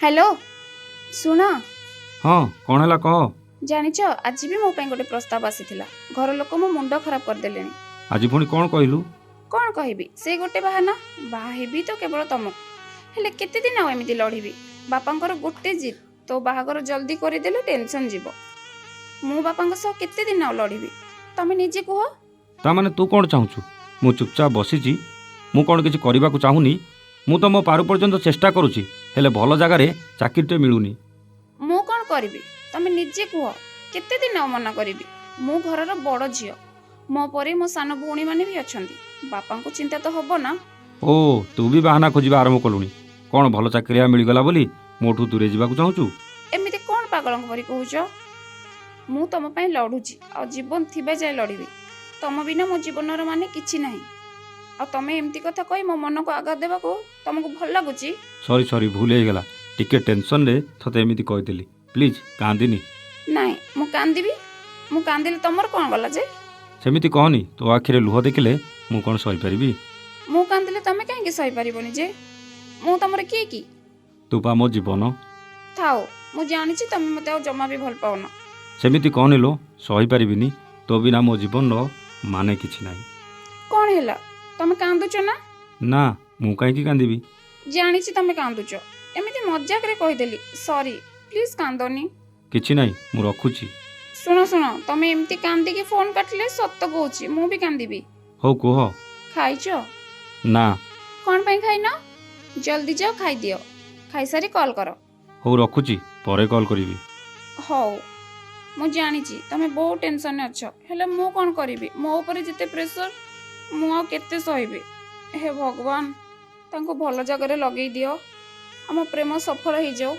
Hello सुन हाँ कौन है कह। जानिच आज भी मो पे गोटे प्रस्ताव आसीथिला घर लोक मो मुंड खराब करदेले। आज पुणी कौन कहलु। कौन कहबी से गोटे बाहाना बाहेबी तो केवल तुमको हेले केते दिन आउ एमिति लड़ीबी। बापांकर गोटे जिद तो बाहागर जल्दी करदेले टेंशन जीव। मु बापांक सह केते दिन आउ लड़ीबी तमे निजे कुह। ता माने तू कौन चाहूचु मु चुपचाप बसीची मु कौन किछि करिबाकु चाहुनी। मु तो मो पारु पर्यंत चेष्टा करूची हेले भल जगार चाकरीटे मिलुनी। मु कौन करिबी तमे निजे कुह केते दिन आउ मना करिबी। मु घरर बड़ झियो मो परे मो सान भौणी माने भी अछंती बापांको चिंता तो हबो ना। ओ तू भी बाहाना खोजिबा आरंभ कलुनी कौन भल चाकरिया मिलगला बोली मोठू दूरे जावाकु चाहूचु। एमिति कौन पागलंक परी कहूछ। मु तम पई लड़ुची आ जीवन थिबे जाय लड़ीबी। तम बिना मो जीवनर माने किछि नाही। आ तमे एमिति कथा कहि मो मन को आघात देबाको तमको भल लागुची। सॉरी सॉरी भूल हो गला टिके टेंशन रे थते एमिति कहतेली प्लीज कांदिनी। नाही मु कांदिबी मु कांदिले तमर कोन गला जे। सेमिति कहनी तो आखिरे लुह देखिले मु कौन सही परिबी। मु कांदिले तमे काहे सही परिबोनी जे मु तमर की तू पा मो जीवन थाओ मु जानिची तमे मते आ जमा भी भल पाउना। सेमिति कहनी लो सही परिबिनी तो बिना मो जीवन रो माने किछि नाही। कोन हैला तमे कांदुचो ना। ना मु काहे कांदिबी। जानिची तमे कांदुचो एमिति मजाक रे कहिदेली सॉरी प्लीज कांदोनी। किछि नाही मु रखुची। सुनो सुनो तमे एमती कांदी के फोन काटले सत्त कहूची मु भी कांदीबी। हो कुह। खाइचो ना कोन पई खाइना जल्दी जाओ खाइ दियो खाइ सारी कॉल करो। हो रखुची परे कॉल करिबी। हो मु जानिची तमे बहुत टेंशन में अछो हेले मु कोन करिबी मो ऊपर जते प्रेशर मु आ केते सहिबे। हे भगवान तांको भल जगह रे लगेई दियो हम प्रेम सफल हो जाओ।